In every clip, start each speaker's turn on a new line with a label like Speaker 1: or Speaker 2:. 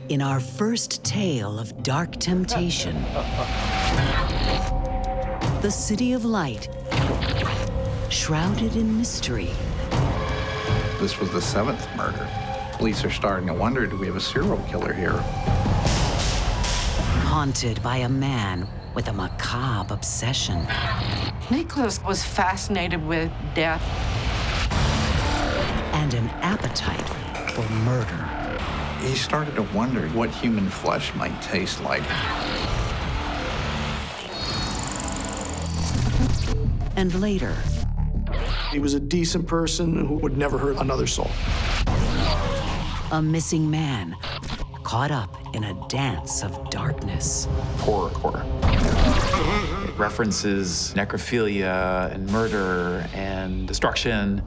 Speaker 1: in our first tale of dark temptation, the City of Light, shrouded in mystery.
Speaker 2: This was the 7th murder. Police are starting to wonder, do we have a serial killer here?
Speaker 1: Haunted by a man with a macabre obsession.
Speaker 3: Nicholas was fascinated with death.
Speaker 1: And an appetite for murder.
Speaker 2: He started to wonder what human flesh might taste like.
Speaker 1: And later,
Speaker 4: he was a decent person who would never hurt another soul.
Speaker 1: A missing man caught up in a dance of darkness.
Speaker 2: Horror.
Speaker 5: It references necrophilia and murder and destruction.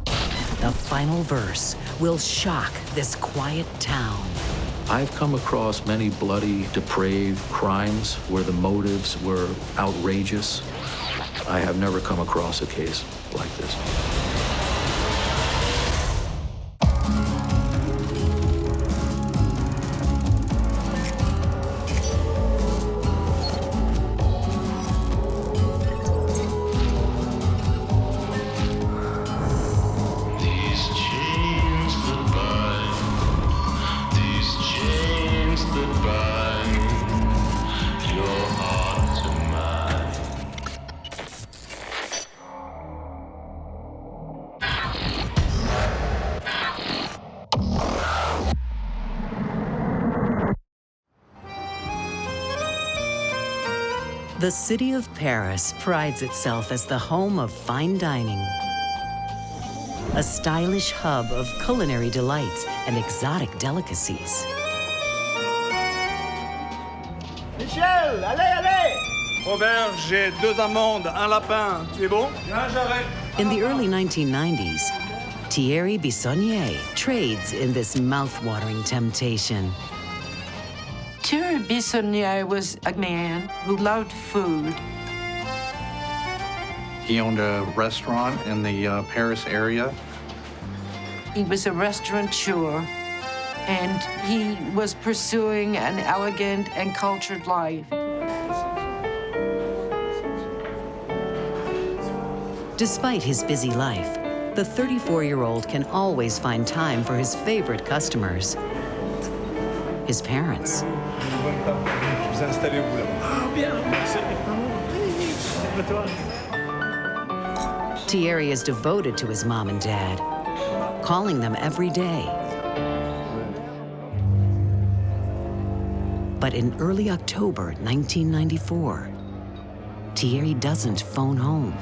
Speaker 1: The final verse will shock this quiet town.
Speaker 6: I've come across many bloody, depraved crimes where the motives were outrageous. I have never come across a case like this.
Speaker 1: The city of Paris prides itself as the home of fine dining. A stylish hub of culinary delights and exotic delicacies.
Speaker 7: Michel, allez! Robert, j'ai 2 amandes, un lapin. Tu es bon? Bien, j'arrête.
Speaker 1: In the early 1990s, Thierry Bisanier trades in this mouth-watering temptation.
Speaker 3: Thierry Bisanier was a man who loved food.
Speaker 2: He owned a restaurant in the Paris area.
Speaker 3: He was a restaurateur, and he was pursuing an elegant and cultured life.
Speaker 1: Despite his busy life, the 34-year-old can always find time for his favorite customers, his parents. Thierry is devoted to his mom and dad, calling them every day. But in early October 1994, Thierry doesn't phone home.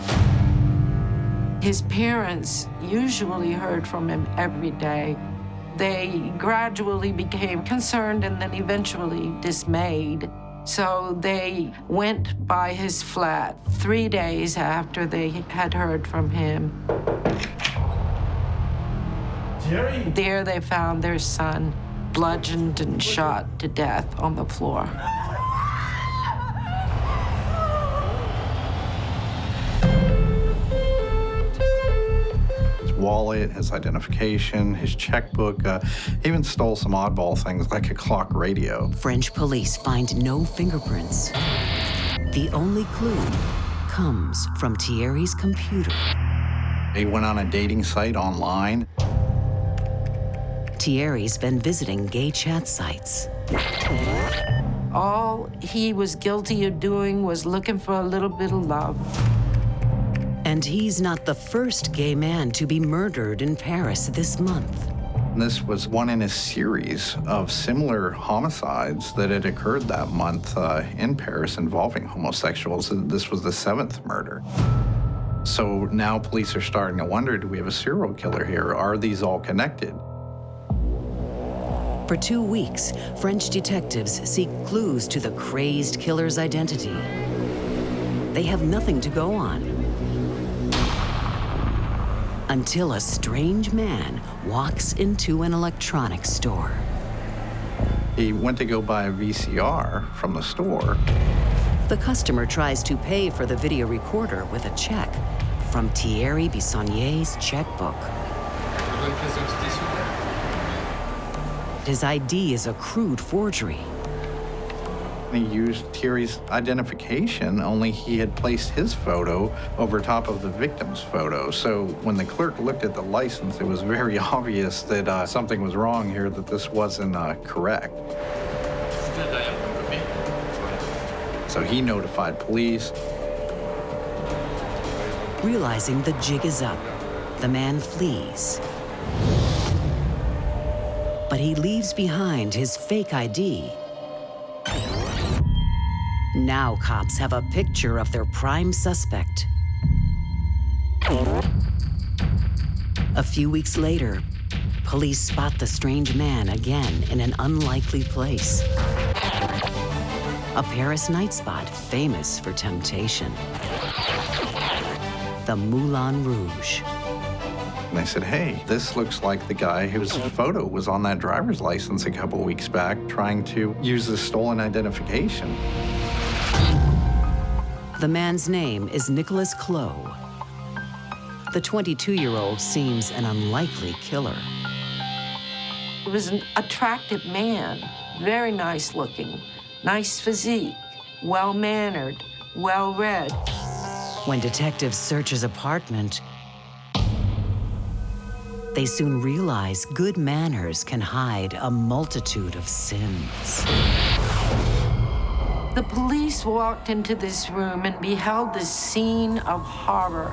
Speaker 3: His parents usually heard from him every day. They gradually became concerned and then eventually dismayed. So they went by his flat 3 days after they had heard from him.
Speaker 7: Thierry?
Speaker 3: There they found their son bludgeoned and shot to death on the floor.
Speaker 2: Wallet, his identification, his checkbook, even stole some oddball things like a clock radio.
Speaker 1: French police find no fingerprints. The only clue comes from Thierry's computer.
Speaker 2: He went on a dating site online.
Speaker 1: Thierry's been visiting gay chat sites.
Speaker 3: All he was guilty of doing was looking for a little bit of love.
Speaker 1: And he's not the first gay man to be murdered in Paris this month.
Speaker 2: This was one in a series of similar homicides that had occurred that month in Paris involving homosexuals. This was the 7th murder. So now police are starting to wonder, do we have a serial killer here? Are these all connected?
Speaker 1: For 2 weeks, French detectives seek clues to the crazed killer's identity. They have nothing to go on. Until a strange man walks into an electronics store.
Speaker 2: He went to go buy a VCR from the store.
Speaker 1: The customer tries to pay for the video recorder with a check from Thierry Bisanier's checkbook. his ID is a crude forgery.
Speaker 2: He used Thierry's identification, only he had placed his photo over top of the victim's photo. So when the clerk looked at the license, it was very obvious that something was wrong here, that this wasn't correct. So he notified police.
Speaker 1: Realizing the jig is up, the man flees. But he leaves behind his fake ID. Now cops have a picture of their prime suspect. A few weeks later, police spot the strange man again in an unlikely place. A Paris night spot famous for temptation. The Moulin Rouge.
Speaker 2: And they said, hey, this looks like the guy whose photo was on that driver's license a couple weeks back trying to use the stolen identification.
Speaker 1: The man's name is Nicholas Clow. The 22-year-old seems an unlikely killer.
Speaker 3: He was an attractive man, very nice looking, nice physique, well-mannered, well-read.
Speaker 1: When detectives search his apartment, they soon realize good manners can hide a multitude of sins.
Speaker 3: The police walked into this room and beheld this scene of horror.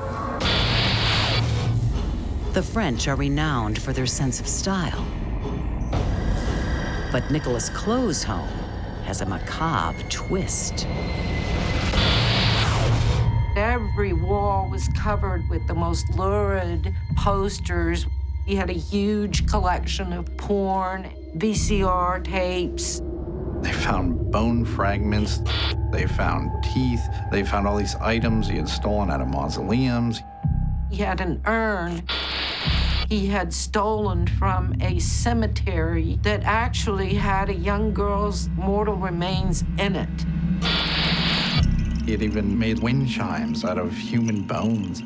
Speaker 1: The French are renowned for their sense of style. But Nicholas Clow's home has a macabre twist.
Speaker 3: Every wall was covered with the most lurid posters. He had a huge collection of porn, VCR tapes.
Speaker 2: They found bone fragments, they found teeth, they found all these items he had stolen out of mausoleums.
Speaker 3: He had an urn he had stolen from a cemetery that actually had a young girl's mortal remains in it.
Speaker 2: He had even made wind chimes out of human bones.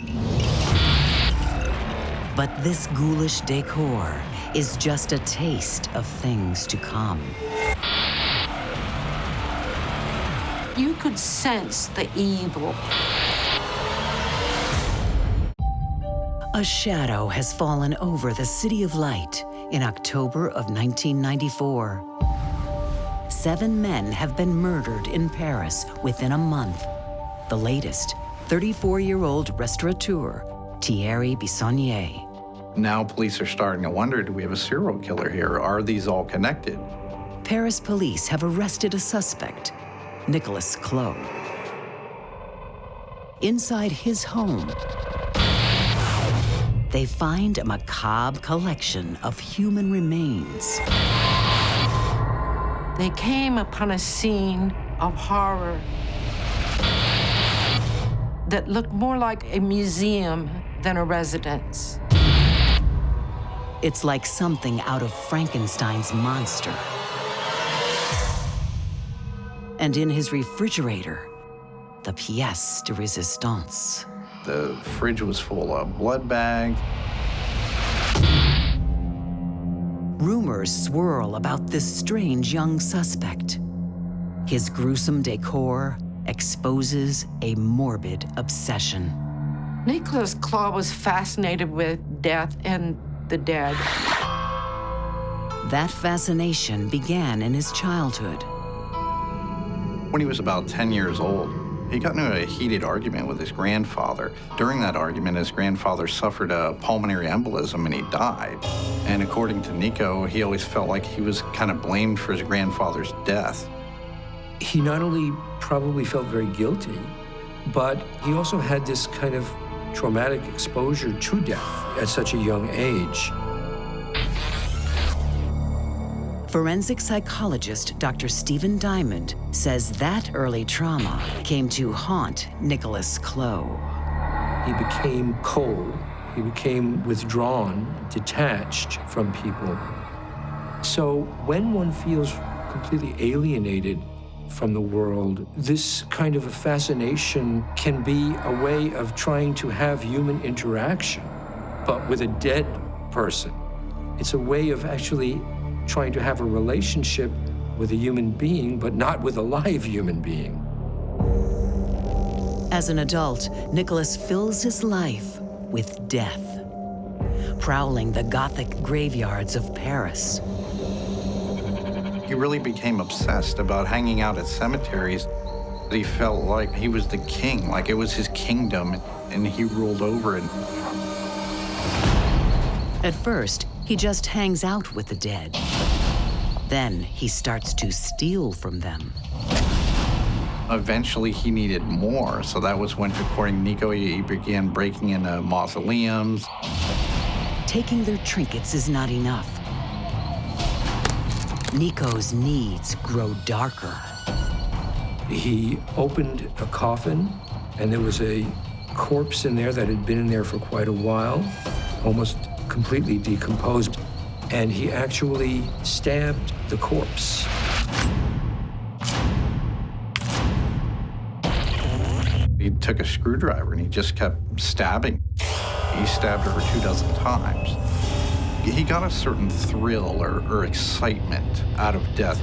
Speaker 1: But this ghoulish decor is just a taste of things to come.
Speaker 3: You could sense the evil.
Speaker 1: A shadow has fallen over the City of Light in October of 1994. 7 men have been murdered in Paris within a month. The latest, 34-year-old restaurateur, Thierry Bisanier.
Speaker 2: Now police are starting to wonder, do we have a serial killer here? Are these all connected?
Speaker 1: Paris police have arrested a suspect, Nicholas Clow. Inside his home, they find a macabre collection of human remains.
Speaker 3: They came upon a scene of horror that looked more like a museum than a residence.
Speaker 1: It's like something out of Frankenstein's monster. And in his refrigerator, the pièce de résistance.
Speaker 2: The fridge was full of blood bags.
Speaker 1: Rumors swirl about this strange young suspect. His gruesome decor exposes a morbid obsession.
Speaker 3: Nicholas Clow was fascinated with death and the dead.
Speaker 1: That fascination began in his childhood.
Speaker 2: When he was about 10 years old, he got into a heated argument with his grandfather. During that argument, his grandfather suffered a pulmonary embolism and he died. And according to Nico, he always felt like he was kind of blamed for his grandfather's death.
Speaker 8: He not only probably felt very guilty, but he also had this kind of traumatic exposure to death at such a young age.
Speaker 1: Forensic psychologist Dr. Stephen Diamond says that early trauma came to haunt Nicholas Clow.
Speaker 8: He became cold, he became withdrawn, detached from people. So when one feels completely alienated from the world, this kind of a fascination can be a way of trying to have human interaction, but with a dead person. It's a way of actually trying to have a relationship with a human being, but not with a live human being.
Speaker 1: As an adult, Nicholas fills his life with death, prowling the Gothic graveyards of Paris.
Speaker 2: He really became obsessed about hanging out at cemeteries. He felt like he was the king, like it was his kingdom, and he ruled over it.
Speaker 1: At first, he just hangs out with the dead. Then he starts to steal from them.
Speaker 2: Eventually, he needed more, so that was when, according to Nico, he began breaking into mausoleums.
Speaker 1: Taking their trinkets is not enough. Nico's needs grow darker.
Speaker 8: He opened a coffin, and there was a corpse in there that had been in there for quite a while, almost completely decomposed, and he actually stabbed the corpse.
Speaker 2: He took a screwdriver and he just kept stabbing. He stabbed her 24 times. He got a certain thrill or excitement out of death.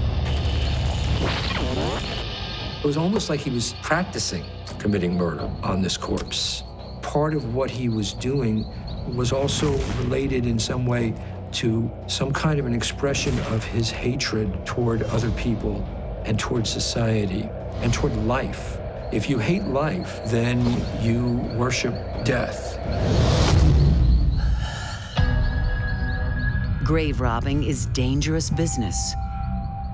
Speaker 8: It was almost like he was practicing committing murder on this corpse. Part of what he was doing was also related in some way to some kind of an expression of his hatred toward other people and toward society and toward life. If you hate life, then you worship death.
Speaker 1: Grave robbing is dangerous business.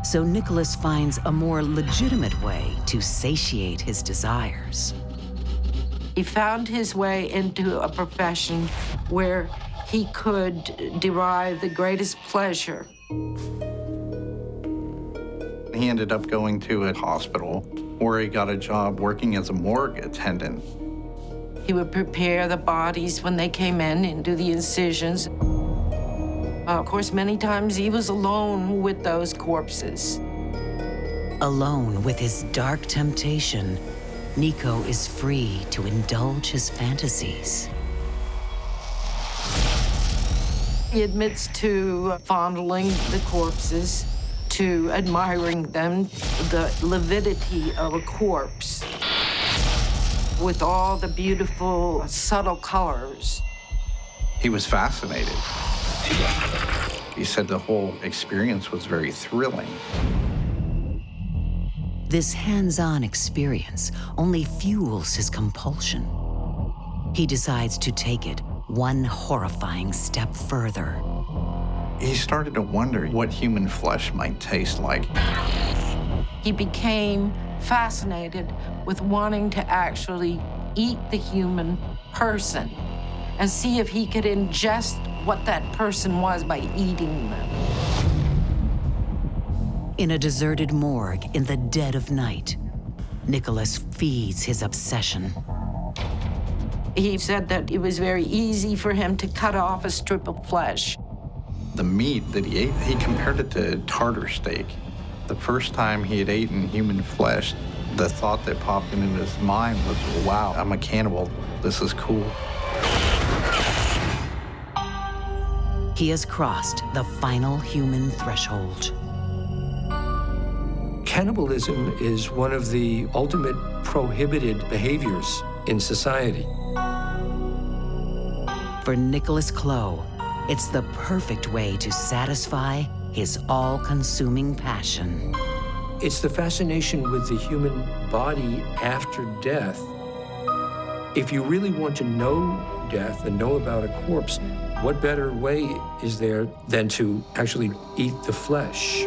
Speaker 1: So Nicholas finds a more legitimate way to satiate his desires.
Speaker 3: He found his way into a profession where he could derive the greatest pleasure.
Speaker 2: He ended up going to a hospital where he got a job working as a morgue attendant.
Speaker 3: He would prepare the bodies when they came in and do the incisions. Of course, many times he was alone with those corpses.
Speaker 1: Alone with his dark temptation, Nico is free to indulge his fantasies.
Speaker 3: He admits to fondling the corpses, to admiring them, the lividity of a corpse with all the beautiful, subtle colors.
Speaker 2: He was fascinated. He said the whole experience was very thrilling.
Speaker 1: This hands-on experience only fuels his compulsion. He decides to take it one horrifying step further.
Speaker 2: He started to wonder what human flesh might taste like.
Speaker 3: He became fascinated with wanting to actually eat the human person and see if he could ingest what that person was by eating them.
Speaker 1: In a deserted morgue in the dead of night, Nicholas feeds his obsession.
Speaker 3: He said that it was very easy for him to cut off a strip of flesh.
Speaker 2: The meat that he ate, he compared it to tartar steak. The first time he had eaten human flesh, the thought that popped into his mind was, wow, I'm a cannibal. This is cool.
Speaker 1: He has crossed the final human threshold.
Speaker 8: Cannibalism is one of the ultimate prohibited behaviors in society.
Speaker 1: For Nicholas Clow, it's the perfect way to satisfy his all-consuming passion.
Speaker 8: It's the fascination with the human body after death. If you really want to know death and know about a corpse, what better way is there than to actually eat the flesh?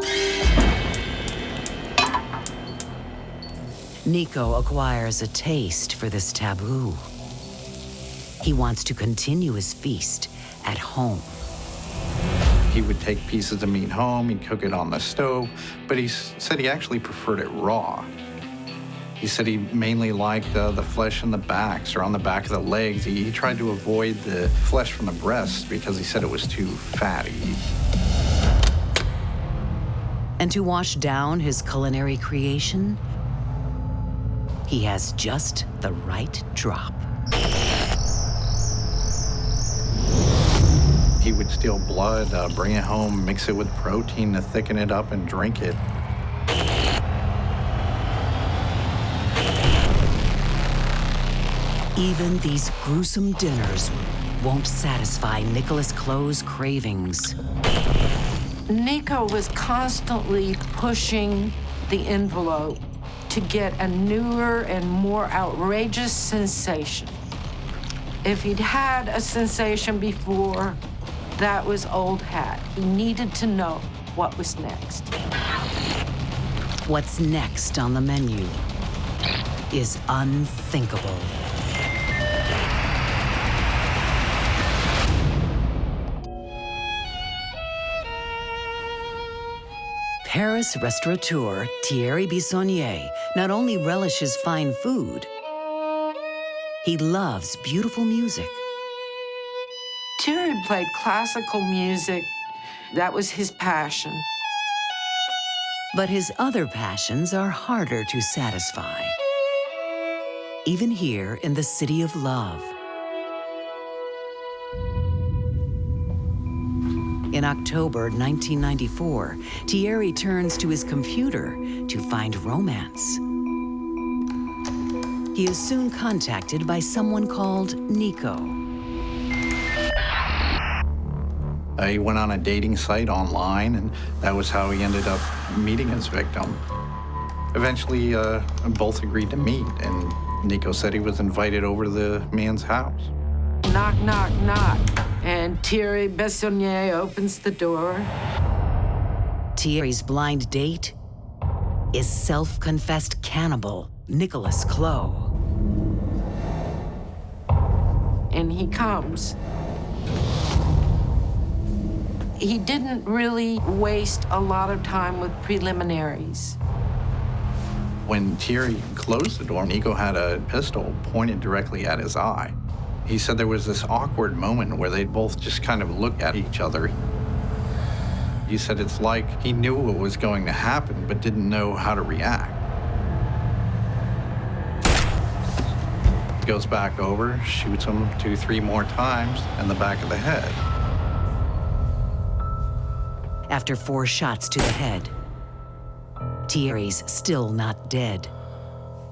Speaker 1: Nico acquires a taste for this taboo. He wants to continue his feast at home.
Speaker 2: He would take pieces of meat home, he'd cook it on the stove, but he said he actually preferred it raw. He said he mainly liked the flesh in the backs or on the back of the legs. He tried to avoid the flesh from the breasts because he said it was too fatty.
Speaker 1: And to wash down his culinary creation, he has just the right drop.
Speaker 2: He would steal blood, bring it home, mix it with protein to thicken it up and drink it.
Speaker 1: Even these gruesome dinners won't satisfy Nicholas Clo's cravings.
Speaker 3: Nico was constantly pushing the envelope to get a newer and more outrageous sensation. If he'd had a sensation before, that was old hat. He needed to know what was next.
Speaker 1: What's next on the menu is unthinkable. Paris restaurateur Thierry Bisanier not only relishes fine food, he loves beautiful music.
Speaker 3: Thierry played classical music. That was his passion.
Speaker 1: But his other passions are harder to satisfy. Even here in the city of love. In October 1994, Thierry turns to his computer to find romance. He is soon contacted by someone called Nico.
Speaker 2: He went on a dating site online, and that was how he ended up meeting his victim. Eventually, both agreed to meet, and Nico said he was invited over to the man's house.
Speaker 3: Knock, knock, knock. And Thierry Bisanier opens the door.
Speaker 1: Thierry's blind date is self-confessed cannibal Nicholas Clo.
Speaker 3: And he comes. He didn't really waste a lot of time with preliminaries.
Speaker 2: When Thierry closed the door, Nico had a pistol pointed directly at his eye. He said there was this awkward moment where they both just kind of looked at each other. He said it's like he knew what was going to happen, but didn't know how to react. Goes back over, shoots him 2-3 more times in the back of the head.
Speaker 1: After 4 shots to the head, Thierry's still not dead.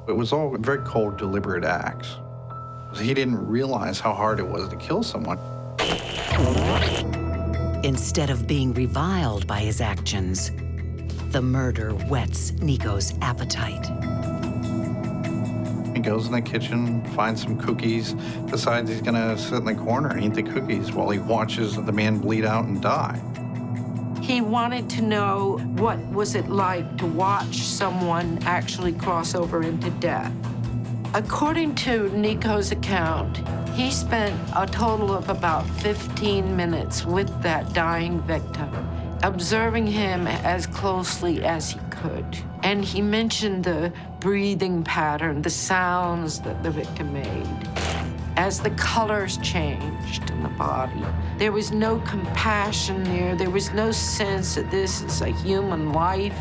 Speaker 2: It was all very cold, deliberate acts. He didn't realize how hard it was to kill someone.
Speaker 1: Instead of being reviled by his actions, the murder whets Nico's appetite.
Speaker 2: He goes in the kitchen, finds some cookies, decides he's gonna sit in the corner and eat the cookies while he watches the man bleed out and die.
Speaker 3: He wanted to know what was it like to watch someone actually cross over into death. According to Nico's account, he spent a total of about 15 minutes with that dying victim, observing him as closely as he could. And he mentioned the breathing pattern, the sounds that the victim made. As the colors changed in the body, there was no compassion there. There was no sense that this is a human life.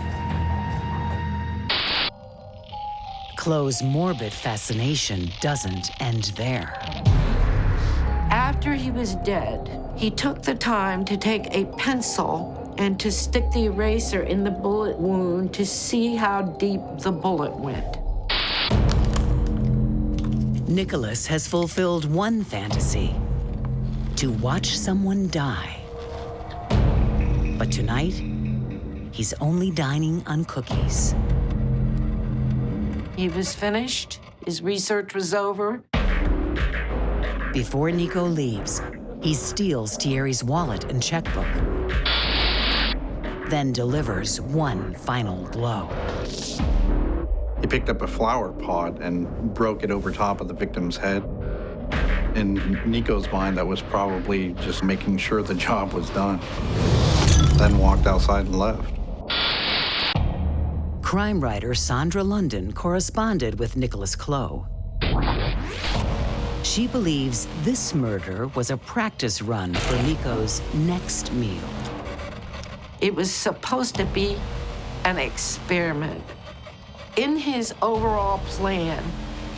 Speaker 1: Clo's morbid fascination doesn't end there.
Speaker 3: After he was dead, he took the time to take a pencil and to stick the eraser in the bullet wound to see how deep the bullet went.
Speaker 1: Nicholas has fulfilled one fantasy: to watch someone die. But tonight, he's only dining on cookies.
Speaker 3: He was finished. His research was over.
Speaker 1: Before Nico leaves, he steals Thierry's wallet and checkbook, then delivers one final blow.
Speaker 2: He picked up a flower pot and broke it over top of the victim's head. In Nico's mind, that was probably just making sure the job was done. Then walked outside and left.
Speaker 1: Crime writer Sandra London corresponded with Nicholas Clo. She believes this murder was a practice run for Nico's next meal.
Speaker 3: It was supposed to be an experiment. In his overall plan,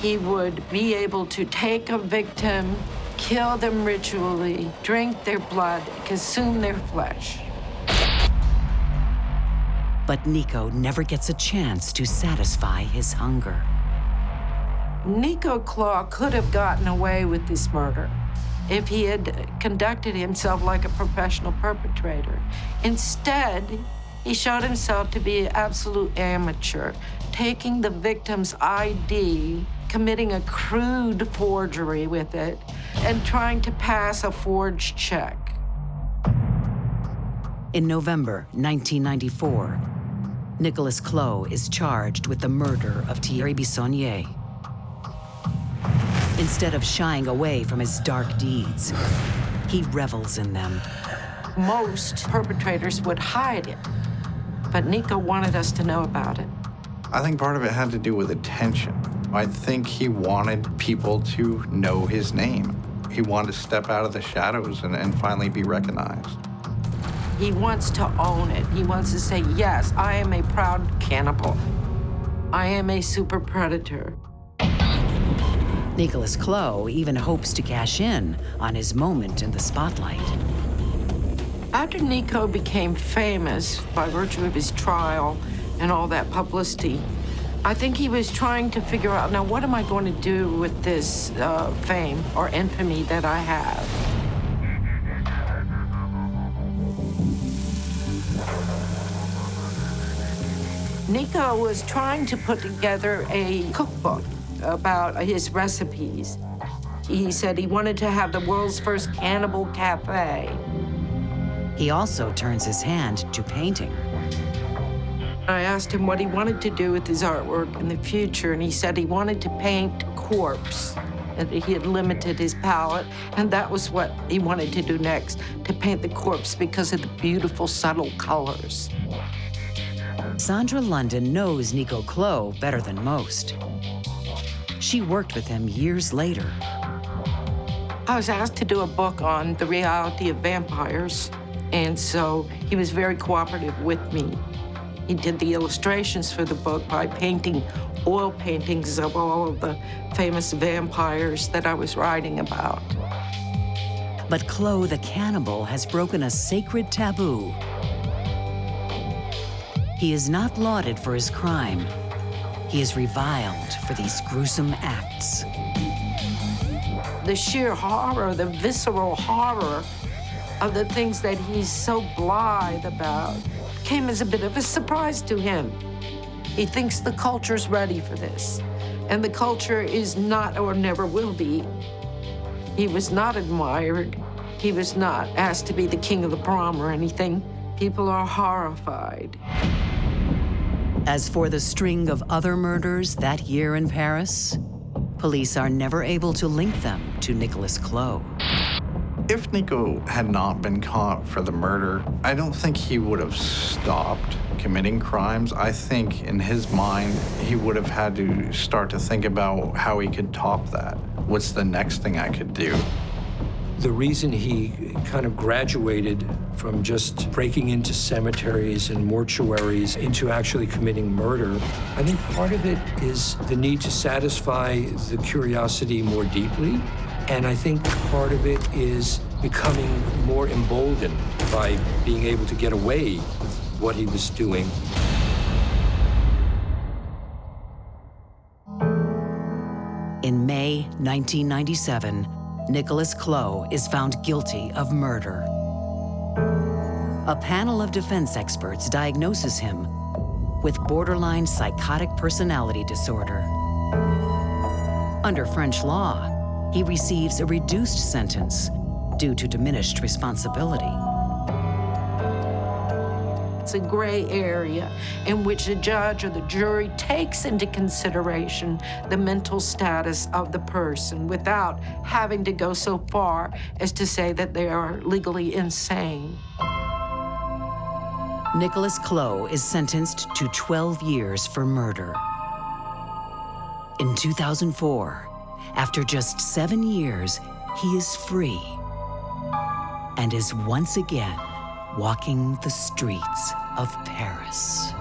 Speaker 3: he would be able to take a victim kill them ritually, drink their blood, consume their flesh.
Speaker 1: But Nico never gets a chance to satisfy his hunger.
Speaker 3: Nico Claw could have gotten away with this murder if he had conducted himself like a professional perpetrator. Instead, he showed himself to be an absolute amateur, taking the victim's ID, committing a crude forgery with it, and trying to pass a forged check.
Speaker 1: In November 1994, Nicolas Clos is charged with the murder of Thierry Bisanier. Instead of shying away from his dark deeds, he revels in them.
Speaker 3: Most perpetrators would hide it, but Nico wanted us to know about it.
Speaker 2: I think part of it had to do with attention. I think he wanted people to know his name. He wanted to step out of the shadows and finally be recognized.
Speaker 3: He wants to own it. He wants to say, yes, I am a proud cannibal. I am a super predator.
Speaker 1: Nicolas Clos even hopes to cash in on his moment in the spotlight.
Speaker 3: After Nico became famous by virtue of his trial and all that publicity, I think he was trying to figure out, now what am I going to do with this fame or infamy that I have? Nico was trying to put together a cookbook about his recipes. He said he wanted to have the world's first cannibal cafe.
Speaker 1: He also turns his hand to painting.
Speaker 3: I asked him what he wanted to do with his artwork in the future, and he said he wanted to paint corpse, and he had limited his palette, and that was what he wanted to do next, to paint the corpse because of the beautiful, subtle colors.
Speaker 1: Sandra London knows Nico Clos better than most. She worked with him years later.
Speaker 3: I was asked to do a book on the reality of vampires, and so he was very cooperative with me. He did the illustrations for the book by painting oil paintings of all of the famous vampires that I was writing about.
Speaker 1: But Clos the cannibal has broken a sacred taboo. He is not lauded for his crime. He is reviled for these gruesome acts.
Speaker 3: The sheer horror, the visceral horror of the things that he's so blithe about came as a bit of a surprise to him. He thinks the culture's ready for this, and the culture is not or never will be. He was not admired. He was not asked to be the king of the prom or anything. People are horrified.
Speaker 1: As for the string of other murders that year in Paris, police are never able to link them to Nicolas Clos.
Speaker 2: If Nico had not been caught for the murder, I don't think he would have stopped committing crimes. I think in his mind, he would have had to start to think about how he could top that. What's the next thing I could do?
Speaker 8: The reason he kind of graduated from just breaking into cemeteries and mortuaries into actually committing murder, I think part of it is the need to satisfy the curiosity more deeply. And I think part of it is becoming more emboldened by being able to get away with what he was doing.
Speaker 1: In May 1997, Nicolas Clos is found guilty of murder. A panel of defense experts diagnoses him with borderline psychotic personality disorder. Under French law, he receives a reduced sentence due to diminished responsibility.
Speaker 3: It's a gray area in which the judge or the jury takes into consideration the mental status of the person without having to go so far as to say that they are legally insane.
Speaker 1: Nicolas Clos is sentenced to 12 years for murder. In 2004, after just 7 years, he is free and is once again walking the streets of Paris.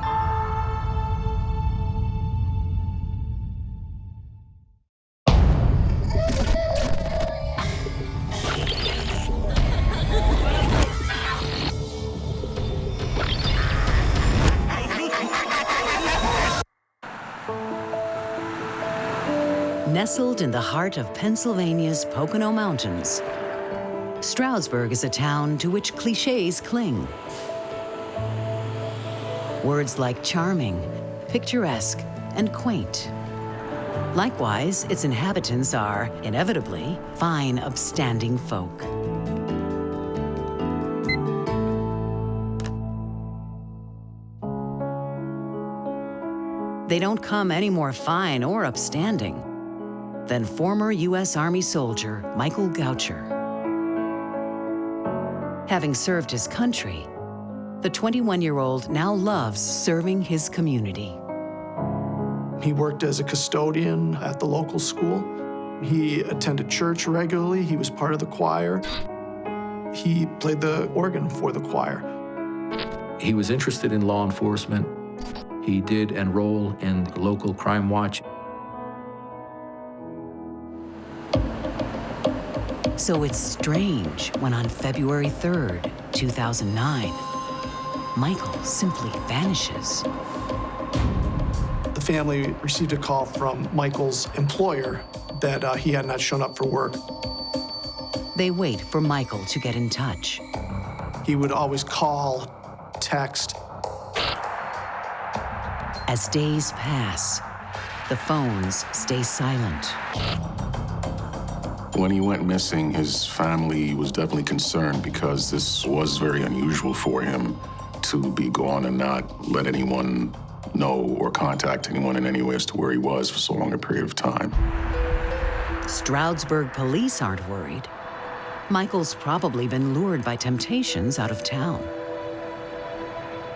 Speaker 1: Nestled in the heart of Pennsylvania's Pocono Mountains, Stroudsburg is a town to which cliches cling. Words like charming, picturesque, and quaint. Likewise, its inhabitants are, inevitably, fine, upstanding folk. They don't come any more fine or upstanding than former U.S. Army soldier Michael Goucher. Having served his country, the 21-year-old now loves serving his community.
Speaker 4: He worked as a custodian at the local school. He attended church regularly. He was part of the choir. He played the organ for the choir.
Speaker 6: He was interested in law enforcement. He did enroll in the local crime watch.
Speaker 1: So it's strange when on February 3rd, 2009, Michael simply vanishes.
Speaker 4: The family received a call from Michael's employer that he had not shown up for work.
Speaker 1: They wait for Michael to get in touch.
Speaker 4: He would always call, text.
Speaker 1: As days pass, the phones stay silent.
Speaker 9: When he went missing, his family was definitely concerned because this was very unusual for him to be gone and not let anyone know or contact anyone in any way as to where he was for so long a period of time.
Speaker 1: Stroudsburg police aren't worried. Michael's probably been lured by temptations out of town.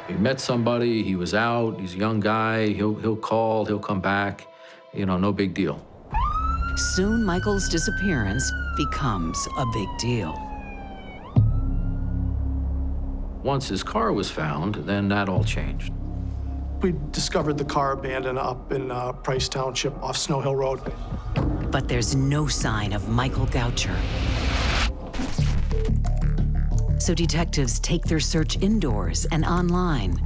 Speaker 6: He met somebody, he was out, he's a young guy, he'll call, he'll come back, no big deal.
Speaker 1: Soon, Michael's disappearance becomes a big deal.
Speaker 6: Once his car was found, then that all changed.
Speaker 4: We discovered the car abandoned up in Price Township off Snow Hill Road.
Speaker 1: But there's no sign of Michael Goucher. So detectives take their search indoors and online,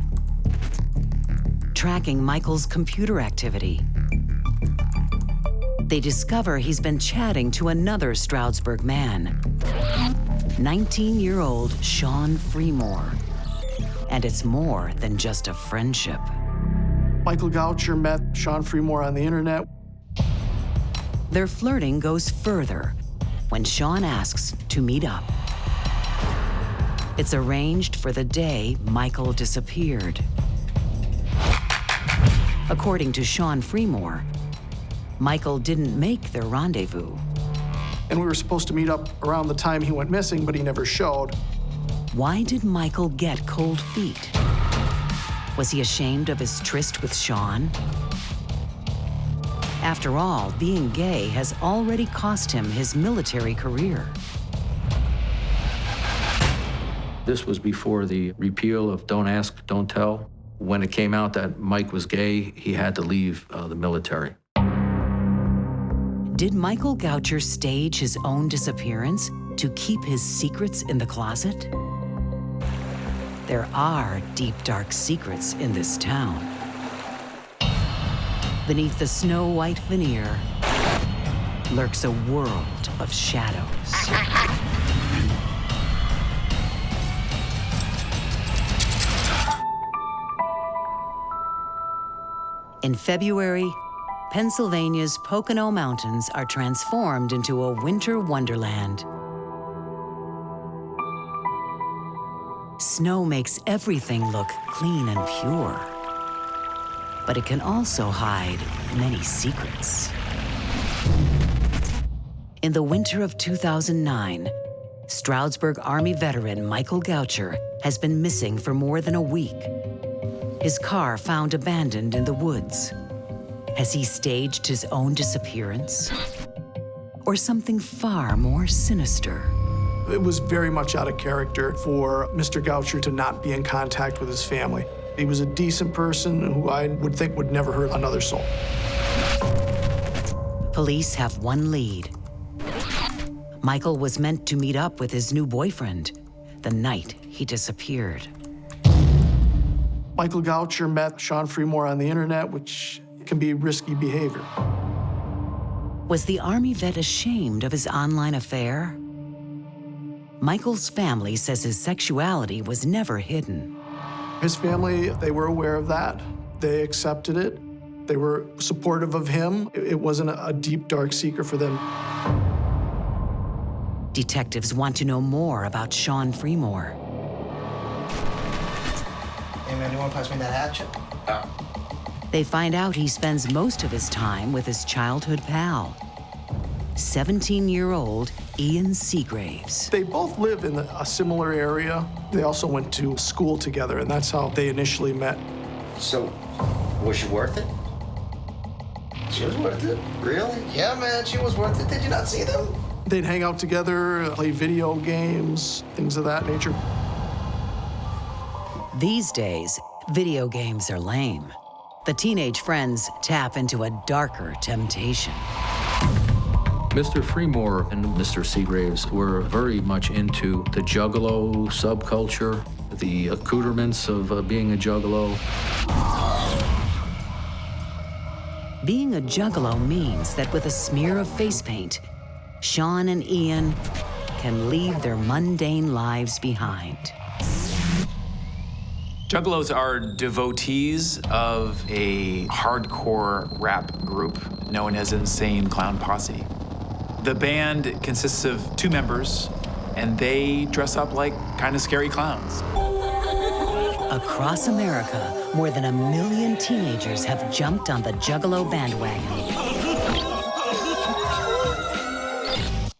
Speaker 1: tracking Michael's computer activity. They discover he's been chatting to another Stroudsburg man, 19-year-old Sean Fremore. And it's more than just a friendship.
Speaker 4: Michael Goucher met Sean Fremore on the internet.
Speaker 1: Their flirting goes further when Sean asks to meet up. It's arranged for the day Michael disappeared. According to Sean Fremore, Michael didn't make their rendezvous.
Speaker 4: And we were supposed to meet up around the time he went missing, but he never showed.
Speaker 1: Why did Michael get cold feet? Was he ashamed of his tryst with Sean? After all, being gay has already cost him his military career.
Speaker 6: This was before the repeal of Don't Ask, Don't Tell. When it came out that Mike was gay, he had to leave the military.
Speaker 1: Did Michael Goucher stage his own disappearance to keep his secrets in the closet? There are deep, dark secrets in this town. Beneath the snow-white veneer lurks a world of shadows. In February, Pennsylvania's Pocono Mountains are transformed into a winter wonderland. Snow makes everything look clean and pure, but it can also hide many secrets. In the winter of 2009, Stroudsburg Army veteran Michael Goucher has been missing for more than a week. His car found abandoned in the woods. Has he staged his own disappearance? Or something far more sinister?
Speaker 4: It was very much out of character for Mr. Goucher to not be in contact with his family. He was a decent person who I would think would never hurt another soul.
Speaker 1: Police have one lead. Michael was meant to meet up with his new boyfriend the night he disappeared.
Speaker 4: Michael Goucher met Sean Fremore on the internet, which can be risky behavior.
Speaker 1: Was the Army vet ashamed of his online affair? Michael's family says his sexuality was never hidden.
Speaker 4: His family, they were aware of that. They accepted it. They were supportive of him. It wasn't a deep, dark secret for them.
Speaker 1: Detectives want to know more about Sean Fremore.
Speaker 10: Hey man, you wanna pass me that hatchet?
Speaker 1: They find out he spends most of his time with his childhood pal, 17-year-old Ian Seagraves.
Speaker 4: They both live in a similar area. They also went to school together, and that's how they initially met.
Speaker 10: So, was she worth it? She was worth it? Really? Yeah, man, she was worth it. Did you not see them?
Speaker 4: They'd hang out together, play video games, things of that nature.
Speaker 1: These days, video games are lame. The teenage friends tap into a darker temptation.
Speaker 6: Mr. Fremore and Mr. Seagraves were very much into the Juggalo subculture, the accoutrements of being a Juggalo.
Speaker 1: Being a Juggalo means that with a smear of face paint, Sean and Ian can leave their mundane lives behind.
Speaker 5: Juggalos are devotees of a hardcore rap group known as Insane Clown Posse. The band consists of 2 members, and they dress up like kind of scary clowns.
Speaker 1: Across America, more than 1 million teenagers have jumped on the Juggalo bandwagon.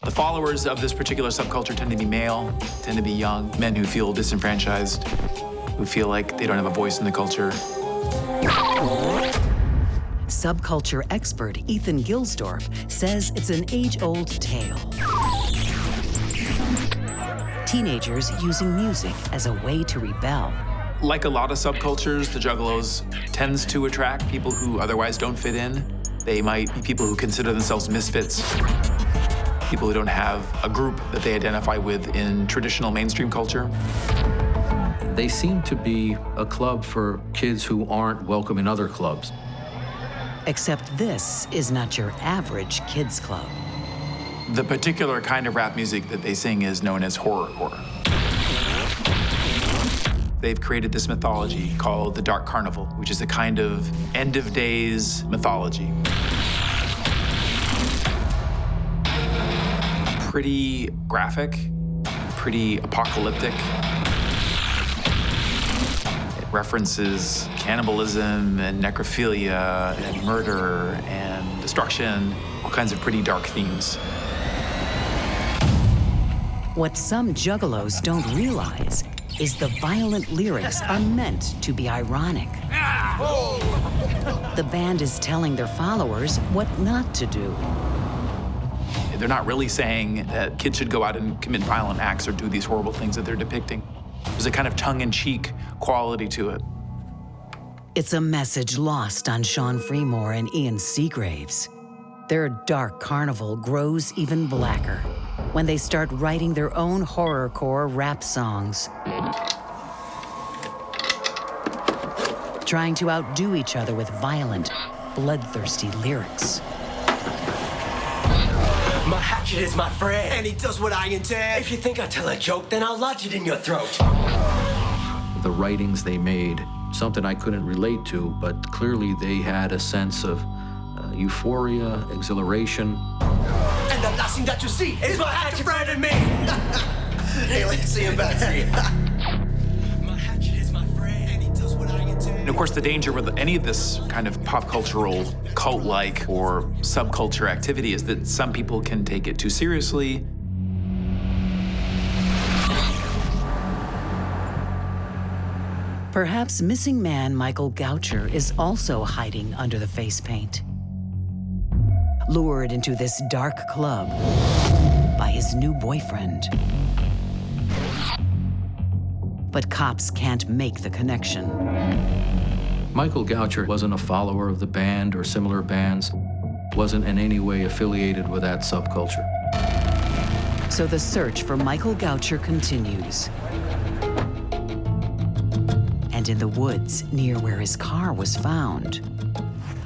Speaker 5: The followers of this particular subculture tend to be male, tend to be young, men who feel disenfranchised, who feel like they don't have a voice in the culture.
Speaker 1: Subculture expert Ethan Gilsdorf says it's an age-old tale. Teenagers using music as a way to rebel.
Speaker 5: Like a lot of subcultures, the Juggalos tends to attract people who otherwise don't fit in. They might be people who consider themselves misfits, people who don't have a group that they identify with in traditional mainstream culture.
Speaker 6: They seem to be a club for kids who aren't welcome in other clubs.
Speaker 1: Except this is not your average kids club.
Speaker 5: The particular kind of rap music that they sing is known as horrorcore. They've created this mythology called the Dark Carnival, which is a kind of end-of-days mythology. Pretty graphic, pretty apocalyptic. It references cannibalism and necrophilia and murder and destruction, all kinds of pretty dark themes.
Speaker 1: What some Juggalos don't realize is the violent lyrics are meant to be ironic. The band is telling their followers what not to do.
Speaker 5: They're not really saying that kids should go out and commit violent acts or do these horrible things that they're depicting. There's a kind of tongue-in-cheek quality to it.
Speaker 1: It's a message lost on Sean Fremore and Ian Seagraves. Their dark carnival grows even blacker when they start writing their own horrorcore rap songs, trying to outdo each other with violent, bloodthirsty lyrics.
Speaker 11: My hatchet is my friend, and he does what I intend. If you think I tell a joke, then I'll lodge it in your throat.
Speaker 6: The writings they made, something I couldn't relate to, but clearly they had a sense of euphoria, exhilaration.
Speaker 11: And the last thing that you see is my hatchet friend and me. Hey, let's see him back to you. My hatchet is my friend, and he does what I intend.
Speaker 5: And of course, the danger with any of this kind of pop cultural, cult-like or subculture activity is that some people can take it too seriously.
Speaker 1: Perhaps missing man Michael Goucher is also hiding under the face paint. Lured into this dark club by his new boyfriend. But cops can't make the connection.
Speaker 6: Michael Goucher wasn't a follower of the band or similar bands, wasn't in any way affiliated with that subculture.
Speaker 1: So the search for Michael Goucher continues. And in the woods near where his car was found,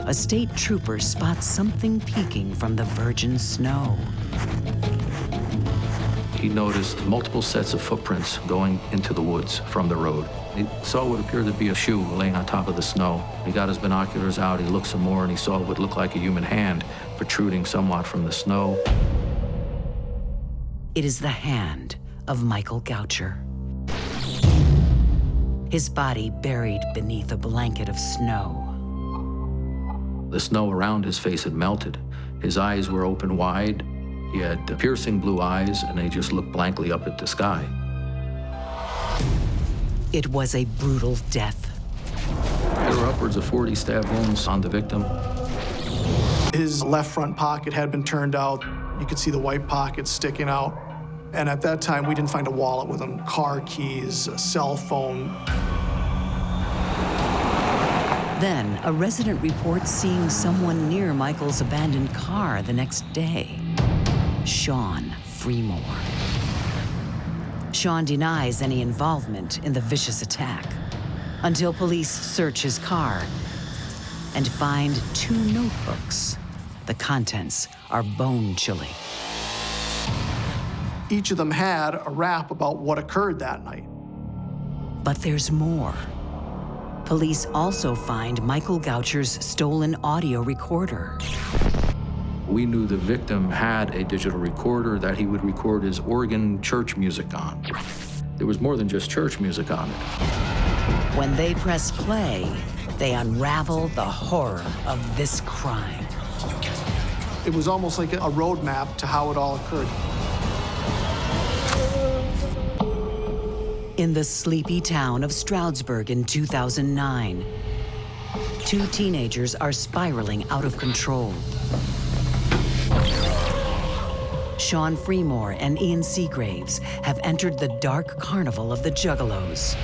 Speaker 1: a state trooper spots something peeking from the virgin snow.
Speaker 6: He noticed multiple sets of footprints going into the woods from the road. He saw what appeared to be a shoe laying on top of the snow. He got his binoculars out, he looked some more, and he saw what looked like a human hand protruding somewhat from the snow.
Speaker 1: It is the hand of Michael Goucher. His body buried beneath a blanket of snow.
Speaker 6: The snow around his face had melted. His eyes were open wide. He had piercing blue eyes, and they just looked blankly up at the sky.
Speaker 1: It was a brutal death.
Speaker 6: There were upwards of 40 stab wounds on the victim.
Speaker 4: His left front pocket had been turned out. You could see the white pocket sticking out. And at that time, we didn't find a wallet with him, car keys, a cell phone.
Speaker 1: Then, a resident reports seeing someone near Michael's abandoned car the next day. Sean Freemore. Sean denies any involvement in the vicious attack until police search his car and find 2 notebooks. The contents are bone-chilling.
Speaker 4: Each of them had a rap about what occurred that night.
Speaker 1: But there's more. Police also find Michael Goucher's stolen audio recorder.
Speaker 6: We knew the victim had a digital recorder that he would record his organ church music on. There was more than just church music on it.
Speaker 1: When they press play, they unravel the horror of this crime.
Speaker 4: It was almost like a roadmap to how it all occurred.
Speaker 1: In the sleepy town of Stroudsburg in 2009, 2 teenagers are spiraling out of control. Sean Freemore and Ian Seagraves have entered the dark carnival of the Juggalos.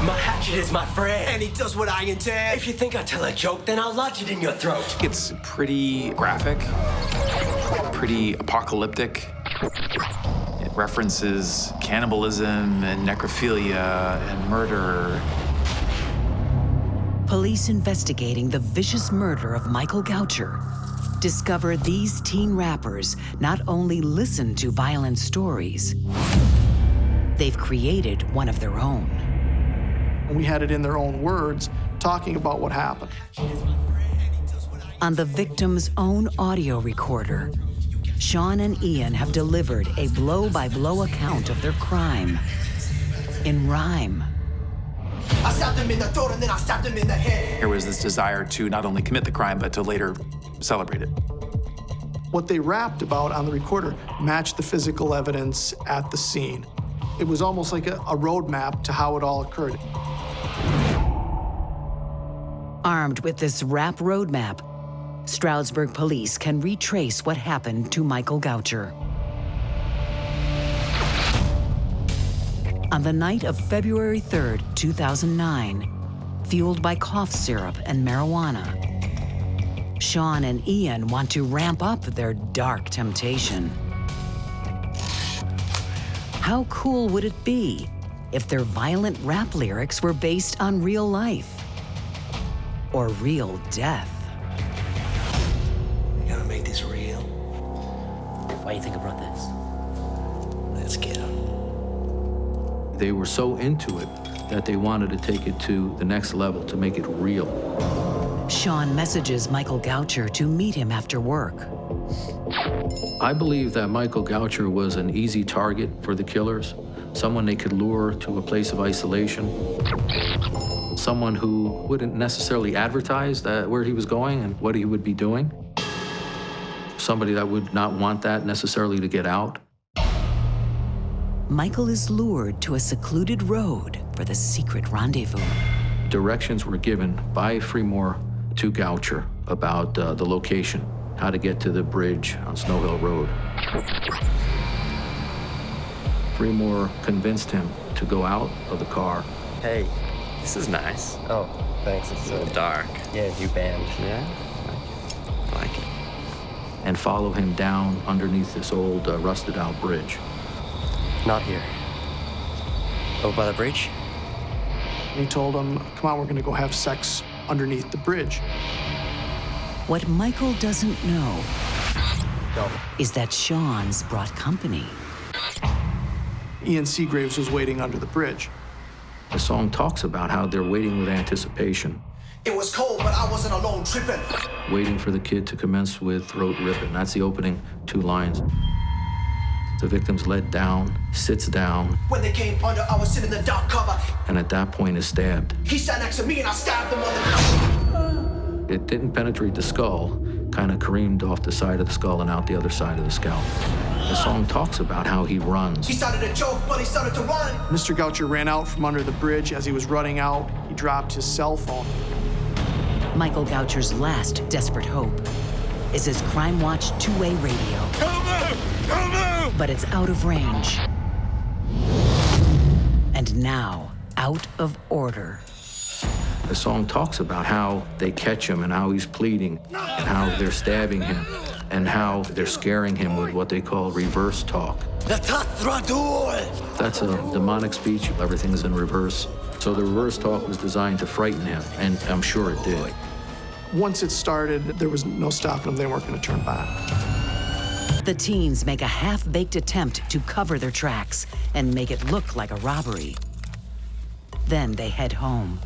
Speaker 11: My hatchet is my friend, and he does what I intend. If you think I tell a joke, then I'll lodge it in your throat.
Speaker 5: It's pretty graphic, pretty apocalyptic. It references cannibalism and necrophilia and murder.
Speaker 1: Police investigating the vicious murder of Michael Goucher discover these teen rappers not only listen to violent stories, they've created one of their own.
Speaker 4: We had it in their own words, talking about what happened.
Speaker 1: On the victim's own audio recorder, Sean and Ian have delivered a blow-by-blow account of their crime in rhyme.
Speaker 11: I stabbed him in the throat and then I stabbed him in the head.
Speaker 5: There was this desire to not only commit the crime, but to later celebrate it.
Speaker 4: What they rapped about on the recorder matched the physical evidence at the scene. It was almost like a roadmap to how it all occurred.
Speaker 1: Armed with this rap roadmap, Stroudsburg police can retrace what happened to Michael Goucher. On the night of February 3rd, 2009, fueled by cough syrup and marijuana, Sean and Ian want to ramp up their dark temptation. How cool would it be if their violent rap lyrics were based on real life or real death?
Speaker 11: We gotta make this real.
Speaker 10: Why do you think I brought this?
Speaker 11: Let's get him.
Speaker 6: They were so into it that they wanted to take it to the next level, to make it real.
Speaker 1: Sean messages Michael Goucher to meet him after work.
Speaker 6: I believe that Michael Goucher was an easy target for the killers, someone they could lure to a place of isolation, someone who wouldn't necessarily advertise where he was going and what he would be doing, somebody that would not want that necessarily to get out.
Speaker 1: Michael is lured to a secluded road for the secret rendezvous.
Speaker 6: Directions were given by Freemore to Goucher about the location, how to get to the bridge on Snow Hill Road. Freemore convinced him to go out of the car.
Speaker 10: Hey, this is nice. Oh, thanks. It's a little dark. Yeah, new band. Yeah? I like it.
Speaker 6: And follow him down underneath this old rusted out bridge.
Speaker 10: Not here. Over by the bridge?
Speaker 4: He told him, come on, we're gonna go have sex underneath the bridge.
Speaker 1: What Michael doesn't know is that Sean's brought company.
Speaker 4: Ian Seagraves was waiting under the bridge.
Speaker 6: The song talks about how they're waiting with anticipation,
Speaker 11: It was cold, but I wasn't alone tripping.
Speaker 6: waiting for the kid to commence with throat ripping. That's the opening 2 lines. The victim's led down, sits down,
Speaker 11: When they came under, I was sitting in the dark cover.
Speaker 6: and at that point is stabbed.
Speaker 11: He sat next to me and I stabbed him on the...
Speaker 6: It didn't penetrate the skull, kind of careened off the side of the skull and out the other side of the scalp. The song talks about how he runs.
Speaker 11: He started to choke, but he started to run.
Speaker 4: Mr. Goucher ran out from under the bridge. As he was running out, he dropped his cell phone.
Speaker 1: Michael Goucher's last desperate hope is his Crime Watch 2-way radio. But it's out of range. And now, out of order.
Speaker 6: The song talks about how they catch him and how he's pleading and how they're stabbing him and how they're scaring him with what they call reverse talk. That's a demonic speech. Everything's in reverse. So the reverse talk was designed to frighten him, and I'm sure it did.
Speaker 4: Once it started, there was no stopping them. They weren't going to turn back.
Speaker 1: The teens make a half-baked attempt to cover their tracks and make it look like a robbery. Then they head home.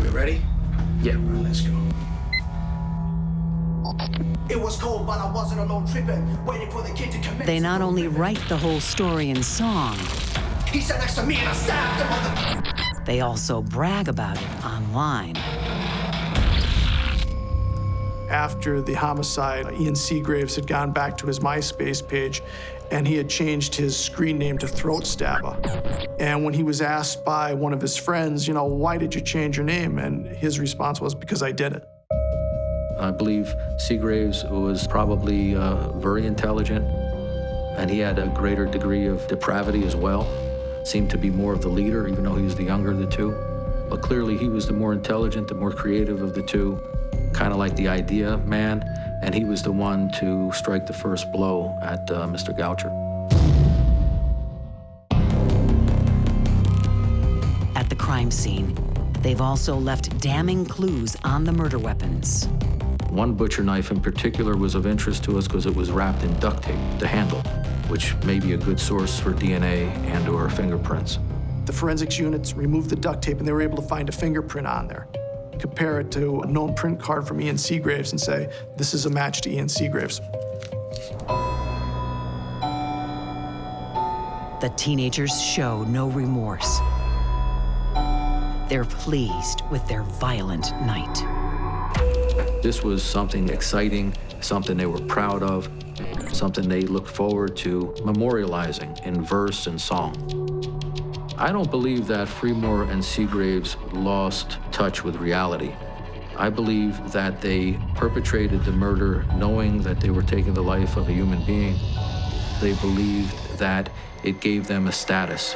Speaker 11: We ready?
Speaker 6: Yeah.
Speaker 11: All right, let's go. It was cold, but I wasn't alone tripping, waiting for the kid to commit.
Speaker 1: They not only write the whole story in song,
Speaker 11: He sat next to me and I stabbed him on the...
Speaker 1: they also brag about it online.
Speaker 4: After the homicide, Ian Seagraves had gone back to his MySpace page and he had changed his screen name to Throat Stabber. And when he was asked by one of his friends, you know, why did you change your name? And his response was, because I did it.
Speaker 6: I believe Seagraves was probably very intelligent, and he had a greater degree of depravity as well. Seemed to be more of the leader, even though he was the younger of the two. But clearly he was the more intelligent, the more creative of the two, kind of like the idea man, and he was the one to strike the first blow at Mr. Goucher.
Speaker 1: At the crime scene, they've also left damning clues on the murder weapons.
Speaker 6: One butcher knife in particular was of interest to us because it was wrapped in duct tape, the handle, which may be a good source for DNA and/or fingerprints.
Speaker 4: The forensics units removed the duct tape and they were able to find a fingerprint on there. Compare it to a known print card from Ian Seagraves and say, this is a match to Ian Seagraves.
Speaker 1: The teenagers show no remorse. They're pleased with their violent night.
Speaker 6: This was something exciting, something they were proud of, something they looked forward to memorializing in verse and song. I don't believe that Fremore and Seagraves lost touch with reality. I believe that they perpetrated the murder knowing that they were taking the life of a human being. They believed that it gave them a status.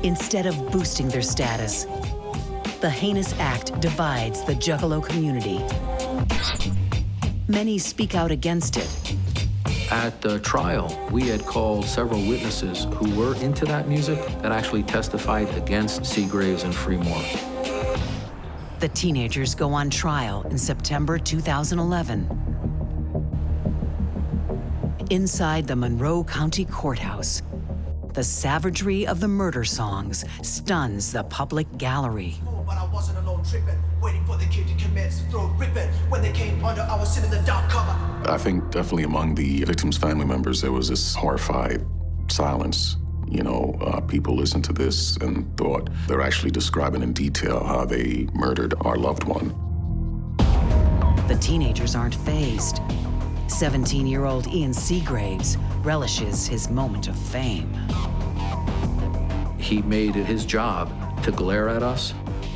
Speaker 1: Instead of boosting their status, the heinous act divides the Juggalo community. Many speak out against it.
Speaker 6: At the trial, we had called several witnesses who were into that music that actually testified against Seagraves and Fremore.
Speaker 1: The teenagers go on trial in September 2011. Inside the Monroe County Courthouse, the savagery of the murder songs stuns the public gallery.
Speaker 11: But I wasn't alone tripping, waiting for the kid to commence throat ripping. When they came under, I was sitting in the dark cover.
Speaker 9: I think definitely among the victims' family members, there was this horrified silence. You know, people listened to this and thought they're actually describing in detail how they murdered our loved one.
Speaker 1: The teenagers aren't fazed. 17-year-old Ian Seagraves relishes his moment of fame.
Speaker 6: He made it his job to glare at us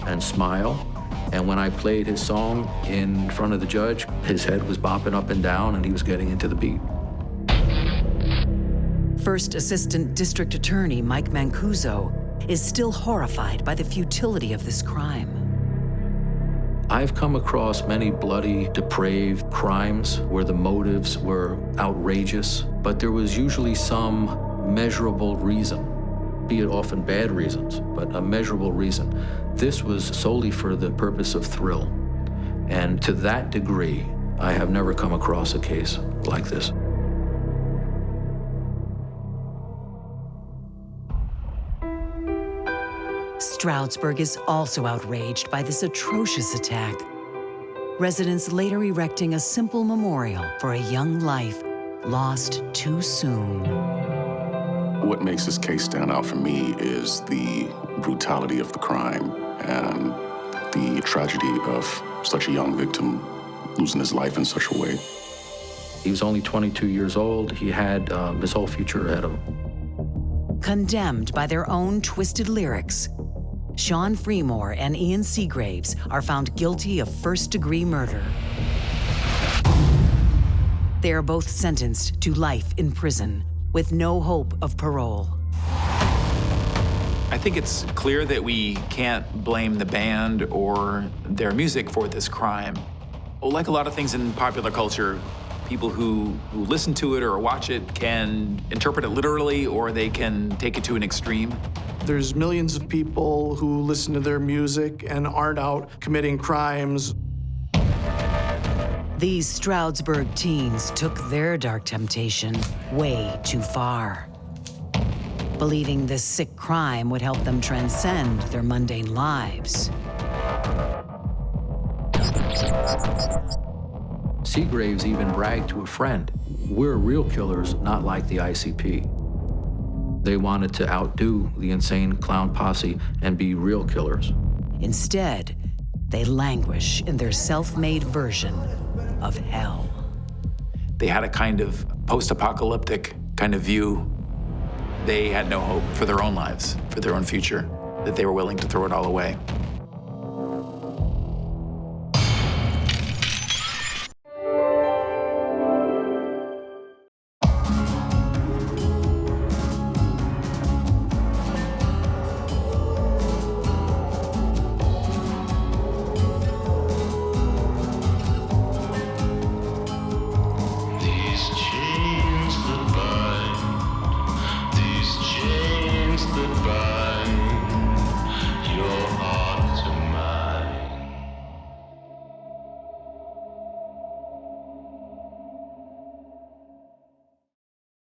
Speaker 6: and smile. And when I played his song in front of the judge, his head was bopping up and down and he was getting into the beat.
Speaker 1: First Assistant District Attorney Mike Mancuso is still horrified by the futility of this crime.
Speaker 6: I've come across many bloody, depraved crimes where the motives were outrageous, but there was usually some measurable reason, be it often bad reasons, but a measurable reason. This was solely for the purpose of thrill. And to that degree, I have never come across a case like this.
Speaker 1: Stroudsburg is also outraged by this atrocious attack. Residents later erecting a simple memorial for a young life lost too soon.
Speaker 9: What makes this case stand out for me is the brutality of the crime and the tragedy of such a young victim losing his life in such a way.
Speaker 6: He was only 22 years old. He had his whole future ahead of him.
Speaker 1: Condemned by their own twisted lyrics, Sean Freemore and Ian Seagraves are found guilty of first-degree murder. They are both sentenced to life in prison with no hope of parole.
Speaker 5: I think it's clear that we can't blame the band or their music for this crime. Like a lot of things in popular culture, people who listen to it or watch it can interpret it literally, or they can take it to an extreme.
Speaker 4: There's millions of people who listen to their music and aren't out committing crimes.
Speaker 1: These Stroudsburg teens took their dark temptation way too far, believing this sick crime would help them transcend their mundane lives.
Speaker 6: Seagraves even bragged to a friend, "We're real killers, not like the ICP." They wanted to outdo the insane clown posse and be real killers.
Speaker 1: Instead, they languish in their self-made version of hell.
Speaker 5: They had a kind of post-apocalyptic kind of view. They had no hope for their own lives, for their own future, that they were willing to throw it all away.